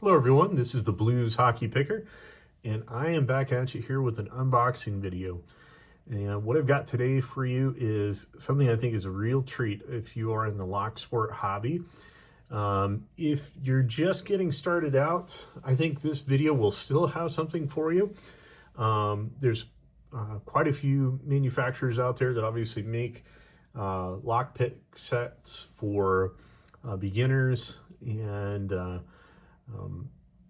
Hello everyone, this is the Blues Hockey Picker, and I am back at you here with an unboxing video. And what I've got today for you is something I think is a real treat if you are in the lock sport hobby. If you're just getting started out, I think this video will still have something for you. There's quite a few manufacturers out there that obviously make lockpick sets for beginners, and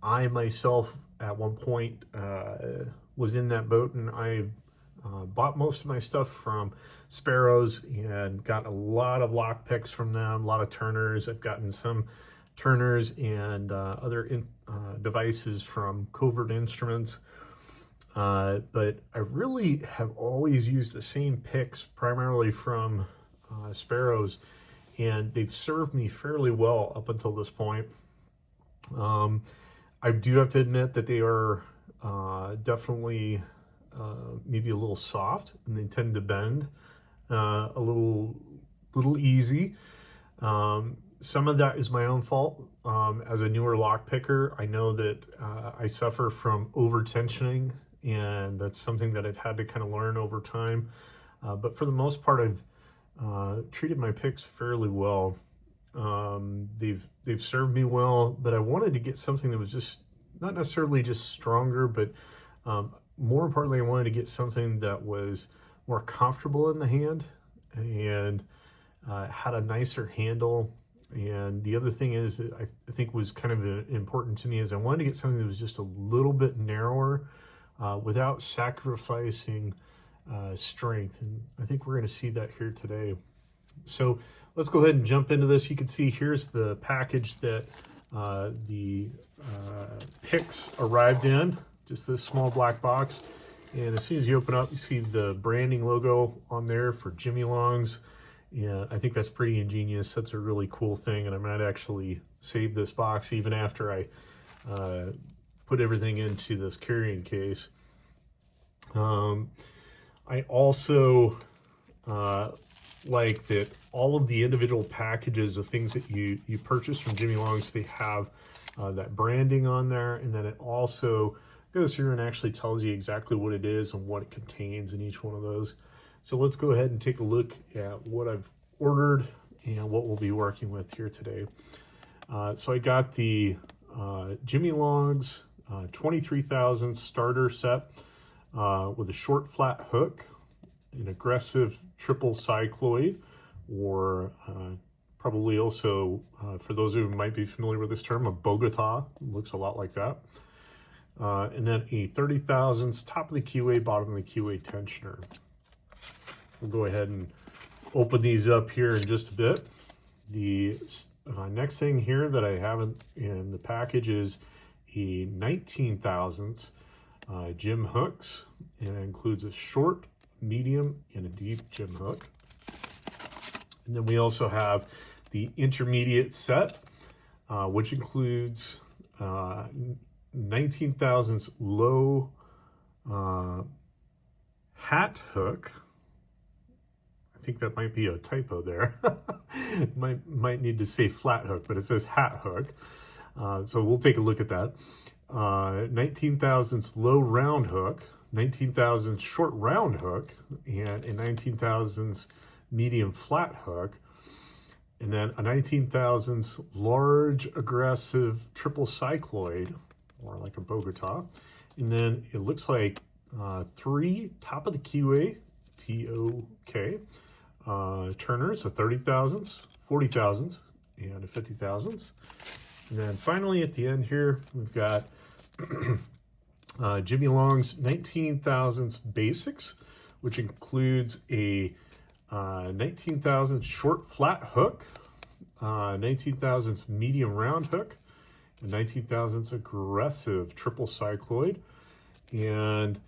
I myself at one point was in that boat, and I bought most of my stuff from Sparrows and got a lot of lock picks from them, a lot of turners. I've gotten some turners and other devices from Covert Instruments, but I really have always used the same picks, primarily from Sparrows, and they've served me fairly well up until this point. I do have to admit that they are definitely maybe a little soft, and they tend to bend a little easy. Some of that is my own fault. As a newer lock picker, I know that I suffer from over tensioning, and that's something that I've had to kind of learn over time. But for the most part, I've treated my picks fairly well. They've served me well, but I wanted to get something that was just not necessarily just stronger, but more importantly, I wanted to get something that was more comfortable in the hand and had a nicer handle. And the other thing is that I think was kind of important to me is I wanted to get something that was just a little bit narrower without sacrificing strength. And I think we're going to see that here today. So let's go ahead and jump into this. You can see here's the package that the picks arrived in, just this small black box. And as soon as you open up, you see the branding logo on there for JimyLongs. Yeah, I think that's pretty ingenious. That's a really cool thing, and I might actually save this box even after I put everything into this carrying case. I also like that all of the individual packages of things that you purchase from JimyLongs, they have that branding on there, and then it also goes through and actually tells you exactly what it is and what it contains in each one of those. So let's go ahead and take a look at what I've ordered and what we'll be working with here today. So I got the JimyLongs 23,000 starter set with a short flat hook, an aggressive triple cycloid, or probably also, for those who might be familiar with this term, a Bogota. It looks a lot like that. And then a 30 thousandths top of the QA, bottom of the QA tensioner. We'll go ahead and open these up here in just a bit. The next thing here that I have in the package is a 19 thousandths Jim hooks, and it includes a short, medium, and a deep Jim hook. And then we also have the intermediate set, which includes 19 thousandths low hat hook. I think that might be a typo there. might need to say flat hook, but it says hat hook. So we'll take a look at that. 19 thousandths low round hook, 19 thousandths short round hook, and a 19 thousandths medium flat hook, and then a 19 thousandths large aggressive triple cycloid, or like a Bogota. And then it looks like 3 top of the QA, TOK, turners, a 30 thousandths, 40 thousandths, and a 50 thousandths. And then finally at the end here, we've got JimyLongs 19 thousandths basics, which includes a 19 thousandths short flat hook, 19 thousandths medium round hook, and 19 thousandths aggressive triple cycloid. And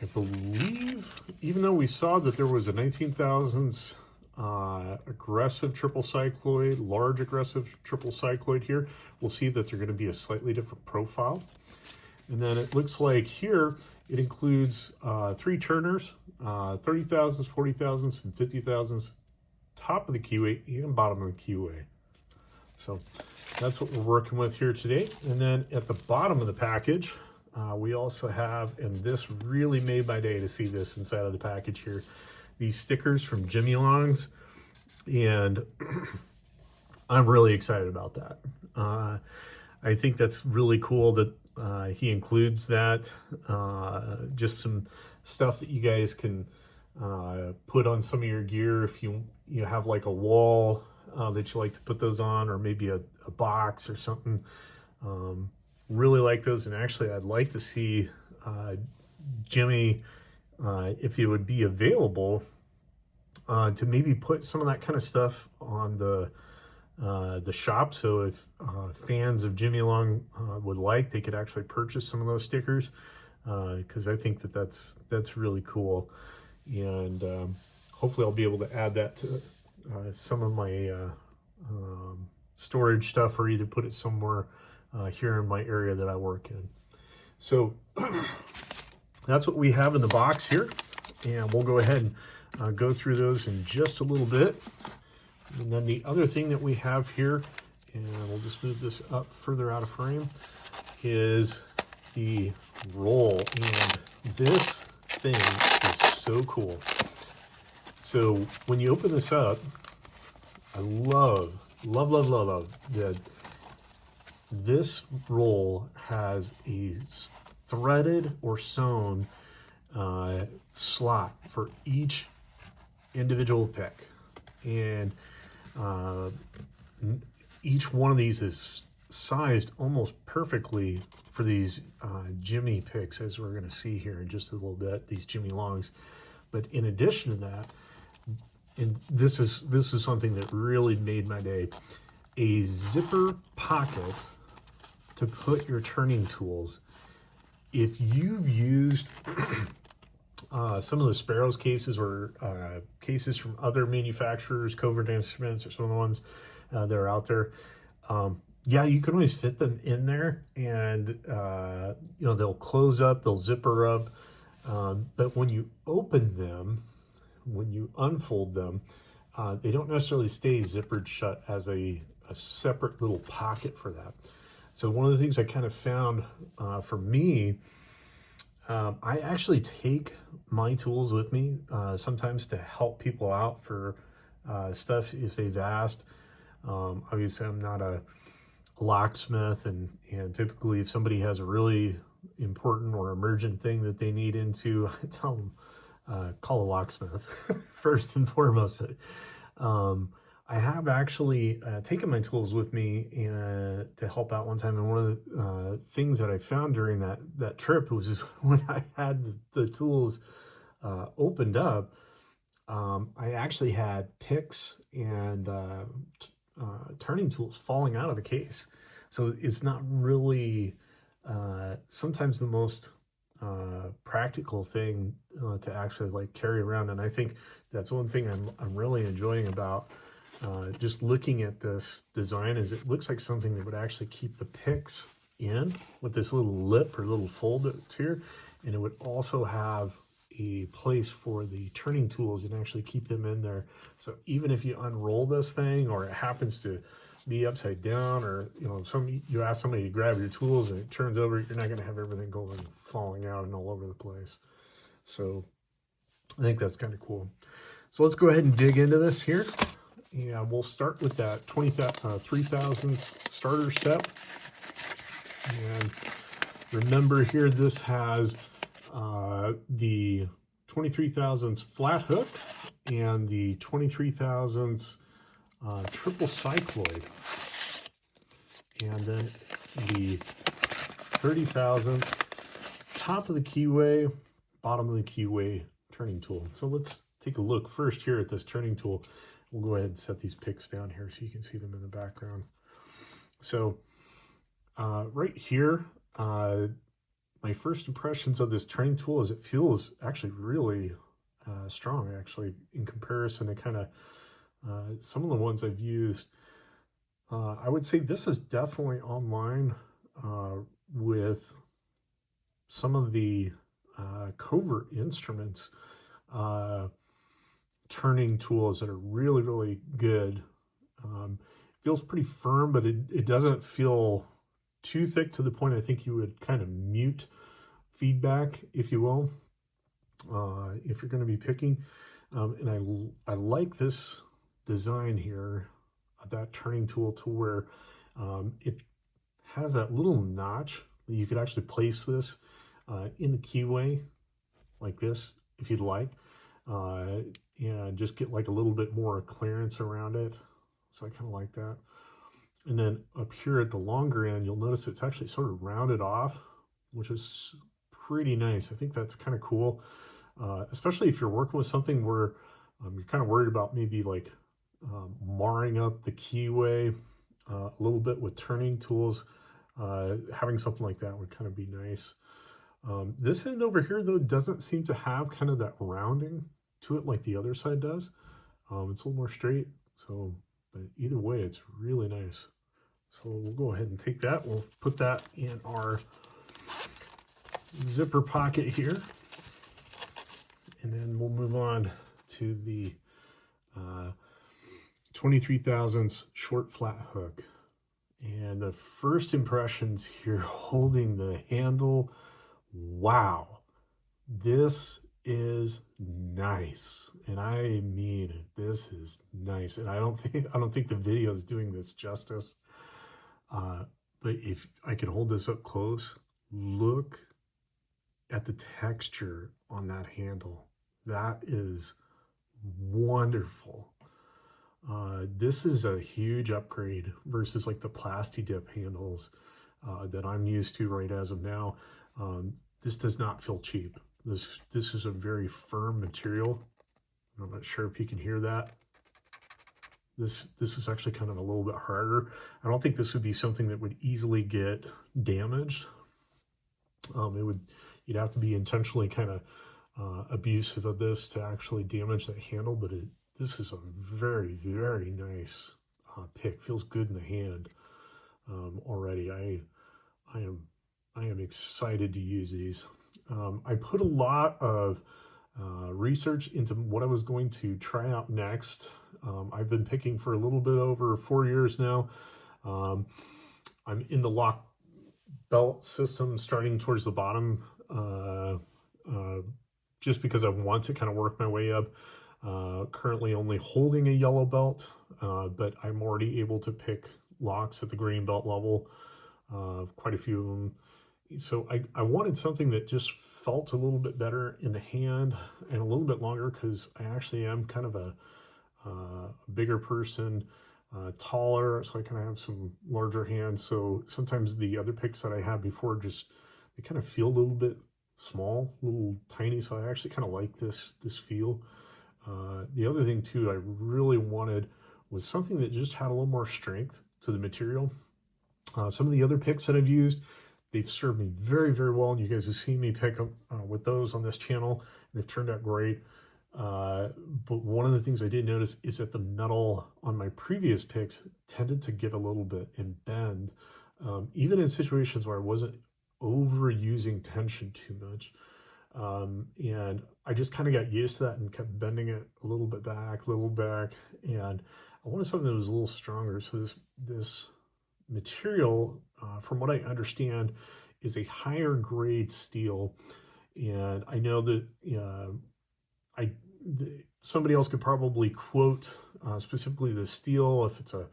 I believe, even though we saw that there was a 19 thousandths aggressive triple cycloid, large aggressive triple cycloid here, we'll see that they're going to be a slightly different profile. And then it looks like here it includes 3 turners, 30 thousandths, 40 thousandths, and 50 thousandths, top of the QA and bottom of the QA. So that's what we're working with here today. And then at the bottom of the package, we also have, and this really made my day to see this inside of the package here, these stickers from JimyLongs. And I'm really excited about that. I think that's really cool that he includes that. Just some stuff that you guys can put on some of your gear if you have like a wall that you like to put those on, or maybe a box or something. Really like those, and actually I'd like to see Jimmy, if he would be available, to maybe put some of that kind of stuff on the shop. So if fans of JimyLong would like, they could actually purchase some of those stickers, because I think that that's really cool. And hopefully I'll be able to add that to some of my storage stuff, or either put it somewhere here in my area that I work in. So that's what we have in the box here, and we'll go ahead and go through those in just a little bit. And then the other thing that we have here, and we'll just move this up further out of frame, is the roll. And this thing is so cool. So when you open this up, I love that this roll has a threaded or sewn slot for each individual pick. And each one of these is sized almost perfectly for these Jimmy picks, as we're going to see here in just a little bit, these JimyLongs. But in addition to that, and this is something that really made my day, a zipper pocket to put your turning tools. If you've used some of the Sparrows cases, or cases from other manufacturers, Covert Instruments, or some of the ones that are out there, yeah, you can always fit them in there, and they'll close up, they'll zipper up, but when you open them, when you unfold them, they don't necessarily stay zippered shut as a separate little pocket for that. So one of the things I kind of found for me, I actually take my tools with me sometimes to help people out for stuff if they've asked. Obviously, I'm not a locksmith, and typically if somebody has a really important or emergent thing that they need into, I tell them, call a locksmith first and foremost. But I have actually taken my tools with me to help out one time, and one of the things that I found during that trip was just when I had the tools opened up, I actually had picks and turning tools falling out of the case. So it's not really sometimes the most practical thing to actually like carry around. And I think that's one thing I'm really enjoying about just looking at this design, is it looks like something that would actually keep the picks in with this little lip or little fold that's here, and it would also have a place for the turning tools and actually keep them in there. So even if you unroll this thing, or it happens to be upside down, or you ask somebody to grab your tools and it turns over, you're not going to have everything going falling out and all over the place. So I think that's kind of cool. So let's go ahead and dig into this here, and we'll start with that 3,000 starter step. And remember here, this has the 23,000 flat hook and the 23,000 triple cycloid, and then the 30,000 top of the keyway, bottom of the keyway turning tool. So let's take a look first here at this turning tool. We'll go ahead and set these picks down here so you can see them in the background. So right here, my first impressions of this turning tool is it feels actually really strong, actually, in comparison to kind of some of the ones I've used. I would say this is definitely online with some of the Covert Instruments turning tools that are really, really good. feels pretty firm, but it doesn't feel too thick to the point I think you would kind of mute feedback, if you will, if you're going to be picking. And I like this design here, that turning tool, to where it has that little notch that you could actually place this in the keyway like this if you'd like, and just get like a little bit more clearance around it. So I kind of like that. And then up here at the longer end, you'll notice it's actually sort of rounded off, which is pretty nice. I think that's kind of cool, especially if you're working with something where you're kind of worried about maybe like marring up the keyway a little bit with turning tools. Having something like that would kind of be nice. This end over here, though, doesn't seem to have kind of that rounding to it like the other side does. It's a little more straight, so, but either way, it's really nice. So we'll go ahead and take that. We'll put that in our zipper pocket here. And then we'll move on to the 23 thousandths short flat hook. And the first impressions here, holding the handle, wow, this is nice. And I mean, this is nice. And I don't think the video is doing this justice. But if I can hold this up close, look at the texture on that handle. That is wonderful. This is a huge upgrade versus like the Plasti Dip handles that I'm used to right as of now. This does not feel cheap. This is a very firm material. I'm not sure if you can hear that. This is actually kind of a little bit harder. I don't think this would be something that would easily get damaged. You'd have to be intentionally kind of abusive of this to actually damage that handle, but this is a very, very nice pick. Feels good in the hand already. I am excited to use these. I put a lot of research into what I was going to try out next. I've been picking for a little bit over 4 years now. I'm in the lock belt system, starting towards the bottom, just because I want to kind of work my way up. Currently only holding a yellow belt, but I'm already able to pick locks at the green belt level, quite a few of them. So I wanted something that just felt a little bit better in the hand and a little bit longer, because I actually am kind of a bigger person, taller, so I kind of have some larger hands. So sometimes the other picks that I had before they kind of feel a little bit small, a little tiny. So I actually kind of like this feel. The other thing too I really wanted was something that just had a little more strength to the material. Some of the other picks that I've used, they've served me very, very well, and you guys have seen me pick up with those on this channel, and they've turned out great. But one of the things I did notice is that the metal on my previous picks tended to give a little bit and bend, even in situations where I wasn't overusing tension too much. And I just kind of got used to that and kept bending it a little bit back, and I wanted something that was a little stronger. So this material, from what I understand, is a higher grade steel, and I know that somebody else could probably quote specifically the steel, if it's a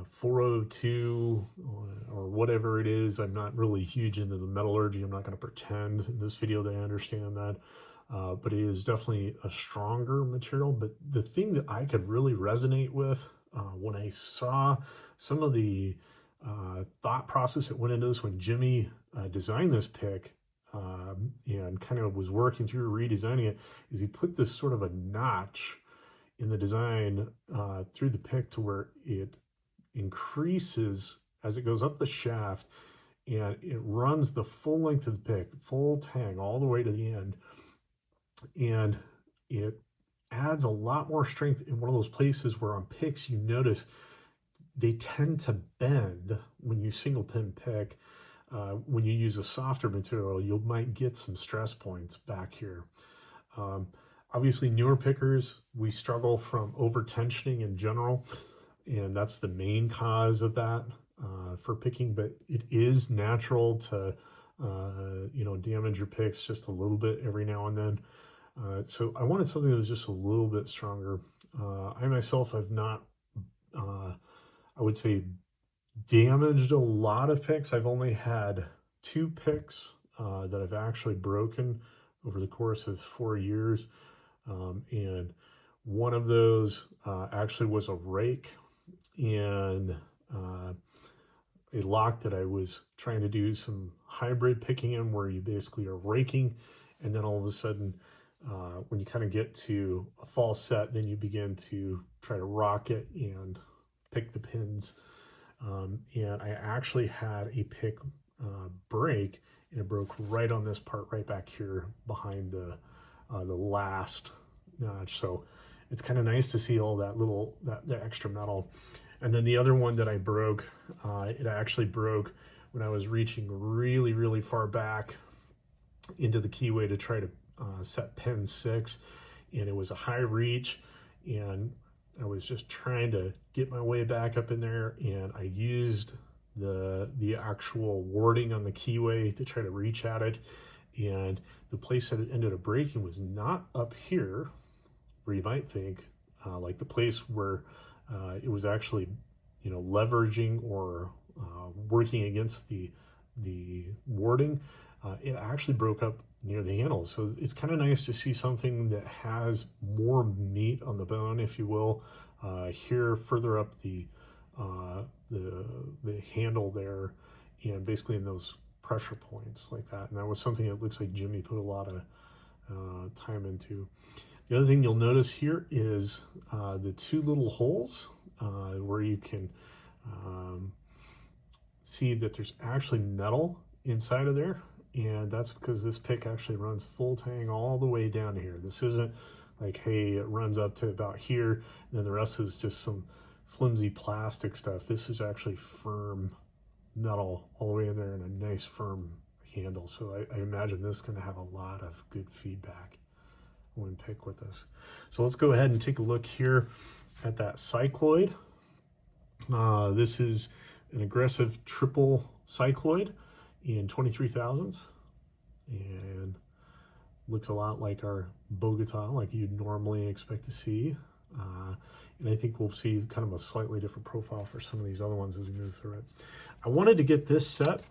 402 or whatever it is. I'm not really huge into the metallurgy. I'm not going to pretend in this video that I understand that, but it is definitely a stronger material. But the thing that I could really resonate with when I saw some of the thought process that went into this when Jimmy designed this pick, and kind of was working through redesigning it, is he put this sort of a notch in the design through the pick to where it increases as it goes up the shaft, and it runs the full length of the pick, full tang, all the way to the end, and it adds a lot more strength in one of those places where on picks you notice they tend to bend when you single pin pick. When you use a softer material, you might get some stress points back here. Obviously, newer pickers, we struggle from over tensioning in general. and that's the main cause of that for picking. But it is natural to damage your picks just a little bit every now and then. So I wanted something that was just a little bit stronger. I myself have not, I would say, damaged a lot of picks. I've only had 2 picks that I've actually broken over the course of 4 years. And one of those actually was a rake and a lock that I was trying to do some hybrid picking in, where you basically are raking, and then all of a sudden, when you kind of get to a false set, then you begin to try to rock it and pick the pins. And I actually had a pick break, and it broke right on this part right back here behind the last notch. So it's kind of nice to see all that that extra metal. And then the other one that I broke, it actually broke when I was reaching really, really far back into the keyway to try to set pin 6, and it was a high reach, and I was just trying to get my way back up in there, and I used the actual warding on the keyway to try to reach at it. And the place that it ended up breaking was not up here, where you might think, like the place where it was actually, leveraging or working against the warding. It actually broke up near the handle. So it's kind of nice to see something that has more meat on the bone, if you will, here further up the handle there, and basically in those pressure points like that. And that was something that looks like Jimmy put a lot of time into. The other thing you'll notice here is the 2 little holes where you can see that there's actually metal inside of there, and that's because this pick actually runs full tang all the way down to here. This isn't like, hey, it runs up to about here, and then the rest is just some flimsy plastic stuff. This is actually firm metal all the way in there, and a nice firm handle. So I imagine this is going to have a lot of good feedback when pick with this. So let's go ahead and take a look here at that cycloid. This is an aggressive triple cycloid in 23 thousandths, and looks a lot like our Bogota, like you'd normally expect to see. And I think we'll see kind of a slightly different profile for some of these other ones as we move through it. I wanted to get this set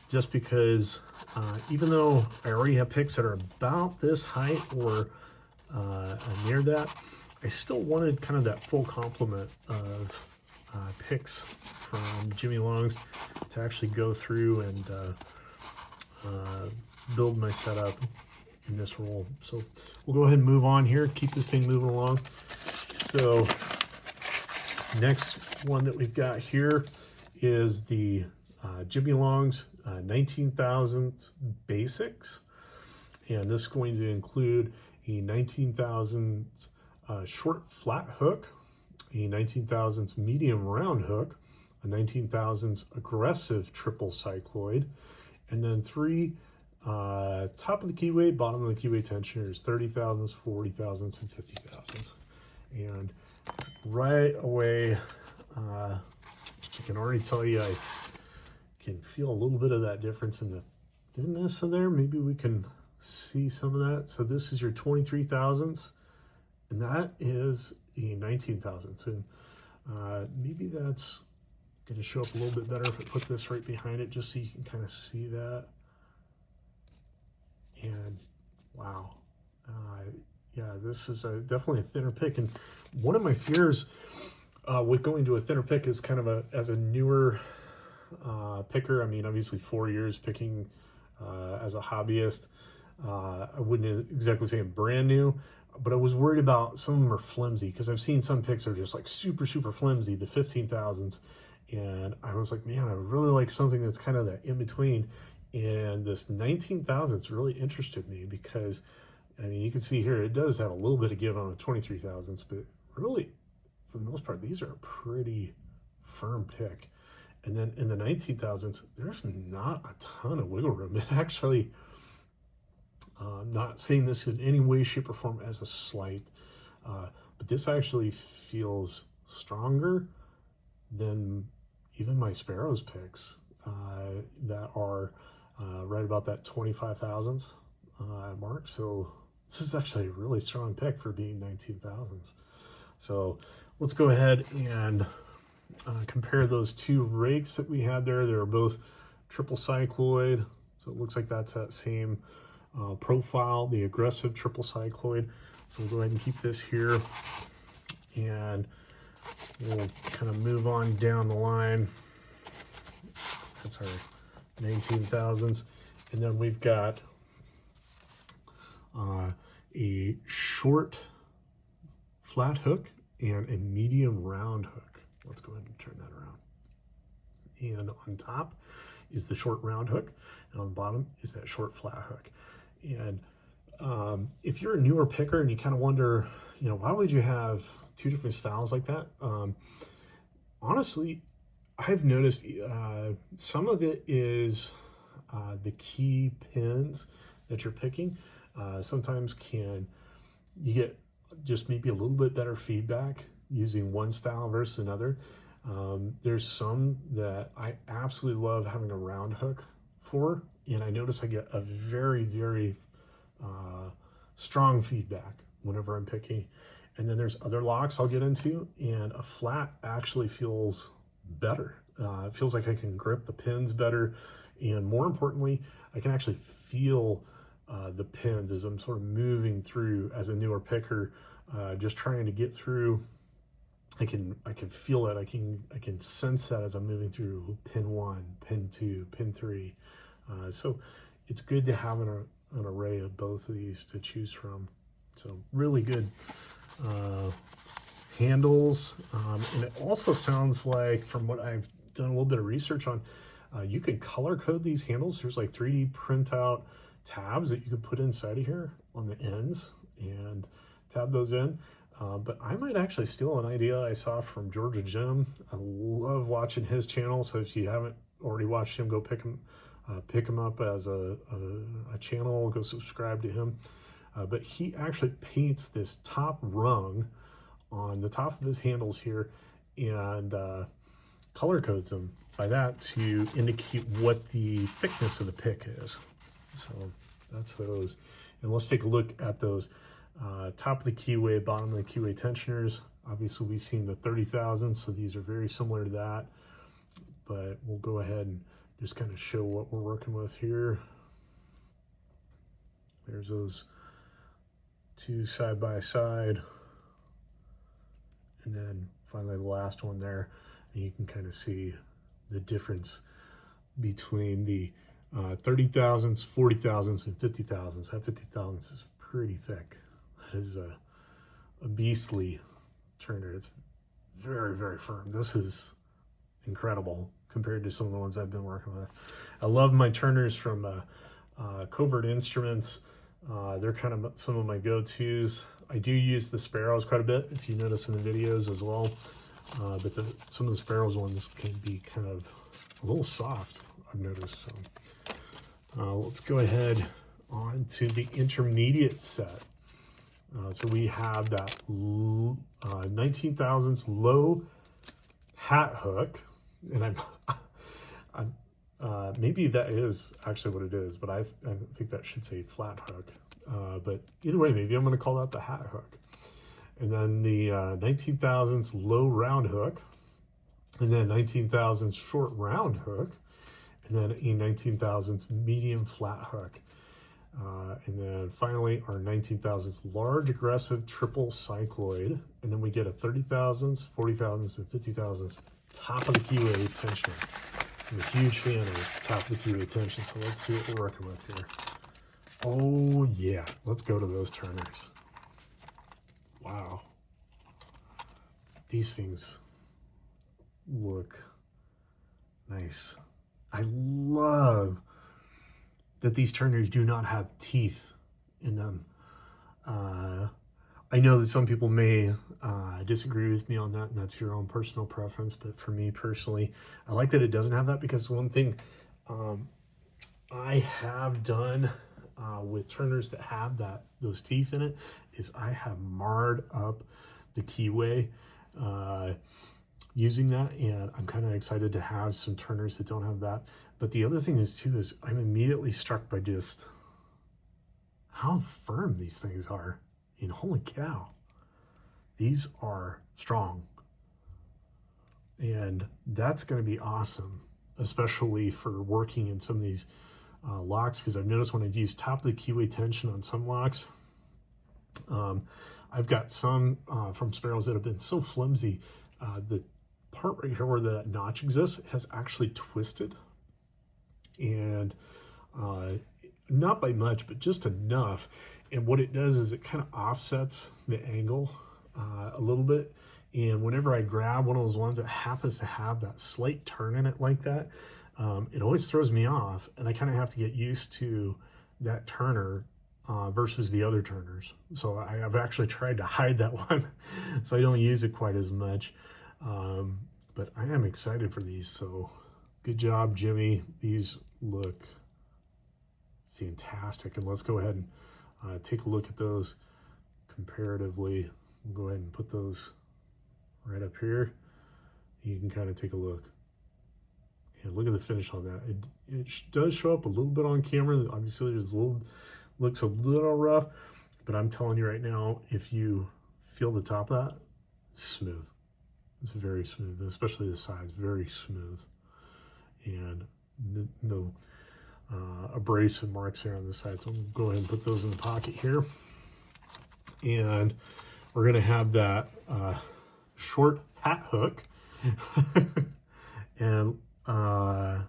just because even though I already have picks that are about this height or near that, I still wanted kind of that full complement of picks from JimyLongs to actually go through and build my setup in this roll. So we'll go ahead and move on here, keep this thing moving along. So next one that we've got here is the JimyLongs 19,000 Basics, and this is going to include a 19,000 short flat hook, a 19,000 medium round hook, a 19,000 aggressive triple cycloid, and then 3 top of the keyway, bottom of the keyway tensioners, 30,000s, 40,000s, and 50,000s. And right away, I can already tell you I can feel a little bit of that difference in the thinness of there. Maybe we can see some of that. So this is your 23 thousandths, and that is a 19 thousandths. And maybe that's going to show up a little bit better if I put this right behind it, just so you can kind of see that. And wow, yeah, this is definitely a thinner pick. And one of my fears with going to a thinner pick is kind of as a newer picker. I mean, obviously 4 years picking as a hobbyist. I wouldn't exactly say I'm brand new, but I was worried about some of them are flimsy, because I've seen some picks are just like super, super flimsy, the 15,000s. And I was like, man, I would really like something that's kind of that in between. And this 19,000s really interested me because, I mean, you can see here, it does have a little bit of give on the 23,000s, but really, for the most part, these are a pretty firm pick. And then in the 19,000s, there's not a ton of wiggle room. It actually, I'm not saying this in any way, shape, or form as a slight, but this actually feels stronger. than even my Sparrows picks that are right about that 25 thousandths mark. So this is actually a really strong pick for being 19 thousandths. So let's go ahead and compare those two rakes that we had there. They're both triple cycloid. So it looks like that's that same profile, the aggressive triple cycloid. So we'll go ahead and keep this here, and we'll kind of move on down the line. That's our 19 thousandths. And then we've got a short flat hook and a medium round hook. Let's go ahead and turn that around. And on top is the short round hook, and on the bottom is that short flat hook. And if you're a newer picker and you kind of wonder, why would you have two different styles like that? Honestly, I've noticed some of it is the key pins that you're picking. Sometimes you get just maybe a little bit better feedback using one style versus another. There's some that I absolutely love having a round hook for, and I notice I get a very, very strong feedback whenever I'm picking. And then there's other locks I'll get into, and a flat actually feels better. It feels like I can grip the pins better, and more importantly, I can actually feel the pins as I'm sort of moving through as a newer picker, just trying to get through. I can feel it. I can sense that as I'm moving through pin 1, pin 2, pin 3. So it's good to have an array of both of these to choose from. So really good handles. And it also sounds like, from what I've done a little bit of research on, you can color code these handles. There's like 3D printout tabs that you could put inside of here on the ends and tab those in. But I might actually steal an idea I saw from Georgia Jim. I love watching his channel. So if you haven't already watched him, go pick him up as a channel, go subscribe to him. But he actually paints this top rung on the top of his handles here, and color codes them by that to indicate what the thickness of the pick is. So that's those. And let's take a look at those. Top of the keyway, bottom of the keyway tensioners. Obviously we've seen the 30,000, so these are very similar to that, but we'll go ahead and just kind of show what we're working with here. There's those two side by side, and then finally the last one there, and you can kind of see the difference between the 30 thousandths, 40 thousandths, and 50 thousandths. That 50 thousandths is pretty thick. That is a beastly turner. It's very, very firm. This is incredible compared to some of the ones I've been working with. I love my turners from Covert Instruments. They're kind of some of my go-tos. I do use the Sparrows quite a bit, if you notice in the videos as well. But some of the Sparrows ones can be kind of a little soft, I've noticed. So let's go ahead on to the intermediate set. So we have that 19 thousandths low hat hook, and I'm maybe that is actually what it is, but I think that should say flat hook. But either way, maybe I'm going to call that the hat hook. And then the 19 thousandths low round hook, and then 19 thousandths short round hook, and then a 19 thousandths medium flat hook. And then finally our 19 thousandths large aggressive triple cycloid, and then we get a 30 thousandths, 40 thousandths, and 50 thousandths top of the keyway tensioner. I'm a huge fan of top of the keyway tension, so let's see what we're working with here. Oh yeah, let's go to those turners. Wow, these things look nice. I love that these turners do not have teeth in them. I know that some people may disagree with me on that, and that's your own personal preference, but for me personally, I like that it doesn't have that, because one thing I have done with turners that have those teeth in it is I have marred up the keyway using that, and I'm kind of excited to have some turners that don't have that. But the other thing is too, is I'm immediately struck by just how firm these things are. And holy cow, these are strong. And that's going to be awesome, especially for working in some of these locks, because I've noticed when I've used top of the keyway tension on some locks, I've got some from Sparrows that have been so flimsy. The part right here where that notch exists has actually twisted, and not by much, but just enough. And what it does is it kind of offsets the angle a little bit. And whenever I grab one of those ones that happens to have that slight turn in it like that, it always throws me off, and I kind of have to get used to that turner versus the other turners. So I've actually tried to hide that one so I don't use it quite as much. But I am excited for these, so good job, Jimmy. These look fantastic. And let's go ahead and take a look at those comparatively. We'll go ahead and put those right up here. You can kind of take a look. And look at the finish on that. It does show up a little bit on camera. Obviously, there's looks a little rough, but I'm telling you right now, if you feel the top of that, smooth. It's very smooth, especially the sides, very smooth. And no abrasive marks there on the side. So I'm going to go ahead and put those in the pocket here. And we're going to have that short hat hook. And I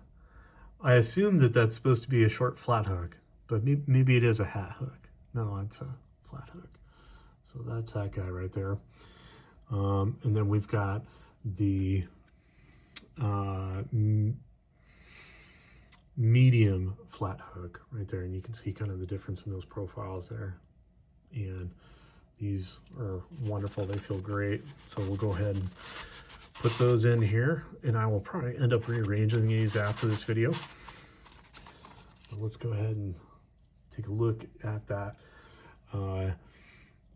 assume that that's supposed to be a short flat hook, but maybe it is a hat hook. No, it's a flat hook. So that's that guy right there. And then we've got the medium flat hook right there, and you can see kind of the difference in those profiles there. And these are wonderful. They feel great. So we'll go ahead and put those in here, and I will probably end up rearranging these after this video. But let's go ahead and take a look at that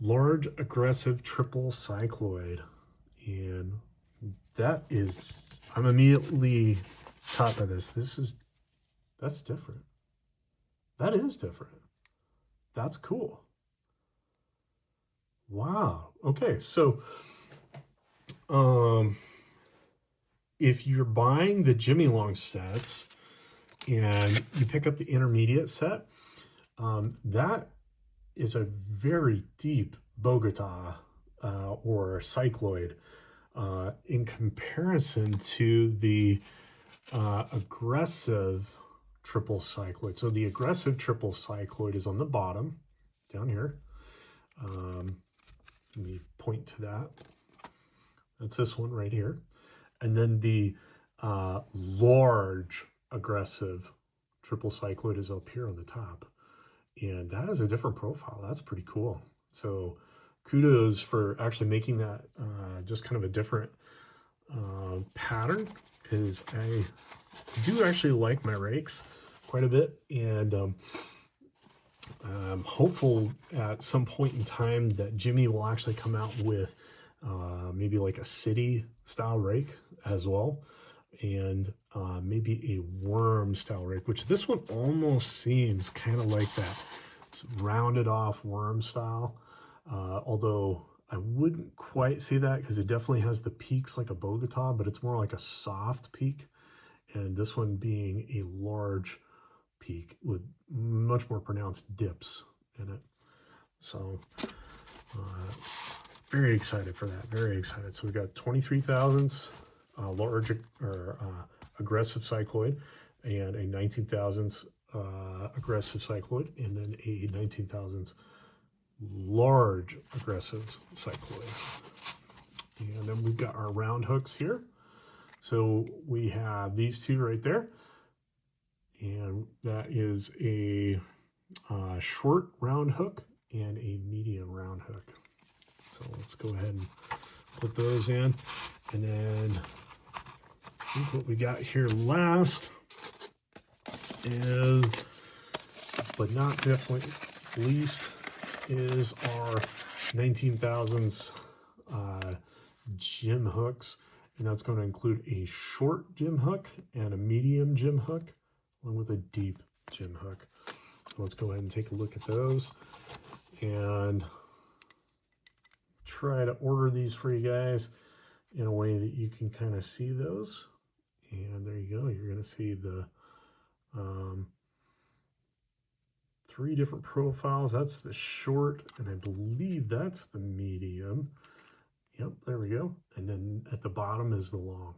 large aggressive triple cycloid. And that is, I'm immediately caught by this. That's different. That is different. That's cool. Wow. Okay, so if you're buying the JimyLongs sets and you pick up the intermediate set, that is a very deep Bogota or cycloid in comparison to the aggressive triple cycloid. So the aggressive triple cycloid is on the bottom down here. Let me point to that. That's this one right here. And then the large aggressive triple cycloid is up here on the top. And that is a different profile. That's pretty cool. So kudos for actually making that just kind of a different pattern, because I do actually like my rakes quite a bit. And I'm hopeful at some point in time that Jimmy will actually come out with maybe like a city style rake as well, and maybe a worm style rake, which this one almost seems kind of like that. It's rounded off worm style, although I wouldn't quite say that, because it definitely has the peaks like a Bogota, but it's more like a soft peak, and this one being a large peak with much more pronounced dips in it. So very excited for that, very excited. So we've got 23 thousandths large or aggressive cycloid, and a 19 thousandths aggressive cycloid, and then a 19 thousandths large aggressive cycloid. And then we've got our round hooks here. So we have these two right there, and that is a short round hook and a medium round hook. So let's go ahead and put those in. And then I think what we got here last is, but not definitely least, is our 19 thousandths Jim hooks. and that's going to include a short jim hook and a medium jim hook, along with a deep jim hook. Let's go ahead and take a look at those and try to order these for you guys in a way that you can kind of see those. And there you go. You're going to see the 3 different profiles. That's the short, and I believe that's the medium. Yep, there we go. And then at the bottom is the long.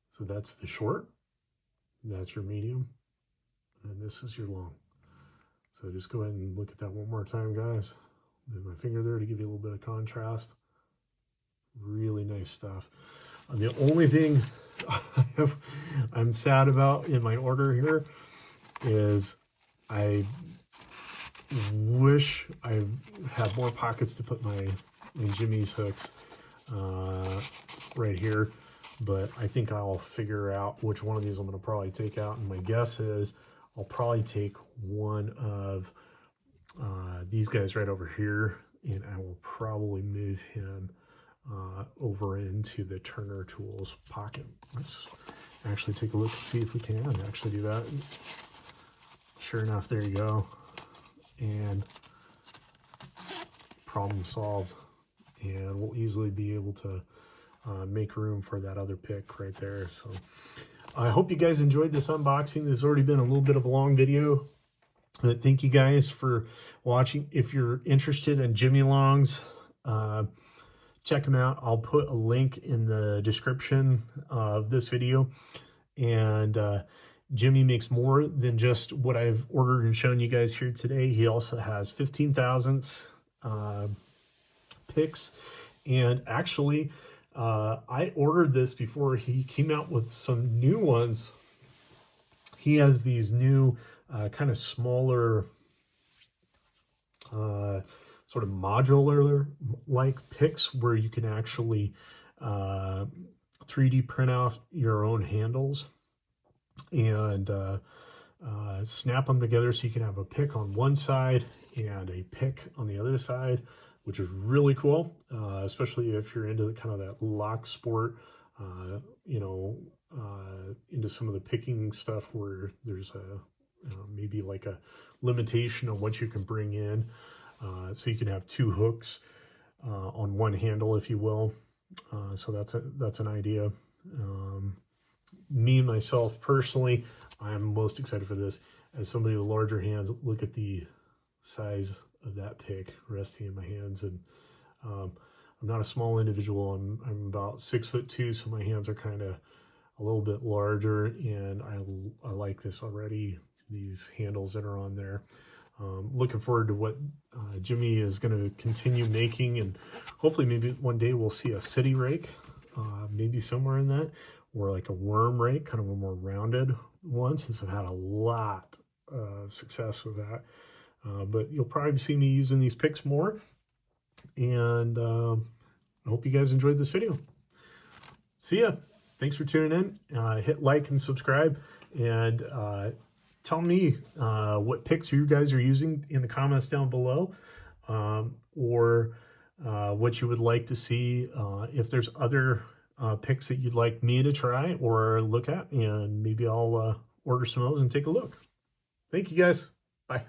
So that's the short, that's your medium, and this is your long. So just go ahead and look at that one more time, guys. Move my finger there to give you a little bit of contrast. Really nice stuff. The only thing I'm sad about in my order here is I wish I had more pockets to put my Jimmy's hooks right here, but I think I'll figure out which one of these I'm going to probably take out, and my guess is I'll probably take one of these guys right over here, and I will probably move him over into the Turner Tools pocket. Let's actually take a look and see if we can actually do that. Sure enough, there you go. And problem solved. And we'll easily be able to make room for that other pick right there. So I hope you guys enjoyed this unboxing. This has already been a little bit of a long video. But thank you guys for watching. If you're interested in JimyLongs, check them out. I'll put a link in the description of this video. And Jimmy makes more than just what I've ordered and shown you guys here today. He also has 15 thousandths picks. And actually, I ordered this before he came out with some new ones. He has these new kind of smaller sort of modular like picks where you can actually 3D print out your own handles and snap them together so you can have a pick on one side and a pick on the other side, which is really cool, especially if you're into the kind of that lock sport, you know, into some of the picking stuff where there's a maybe like a limitation on what you can bring in. So you can have 2 hooks on one handle, if you will. So that's an idea. Me, myself, personally, I'm most excited for this. As somebody with larger hands, look at the size of that pick resting in my hands. And I'm not a small individual. I'm about 6'2", so my hands are kind of a little bit larger, and I like this already, these handles that are on there. Looking forward to what Jimmy is going to continue making, and hopefully maybe one day we'll see a city rake, maybe somewhere in that, or like a worm rake, kind of a more rounded one, since I've had a lot of success with that. But you'll probably see me using these picks more, and I hope you guys enjoyed this video. See ya. Thanks for tuning in. Hit like and subscribe, and tell me what picks you guys are using in the comments down below, or what you would like to see, if there's other picks that you'd like me to try or look at, and maybe I'll order some of those and take a look. Thank you guys. Bye.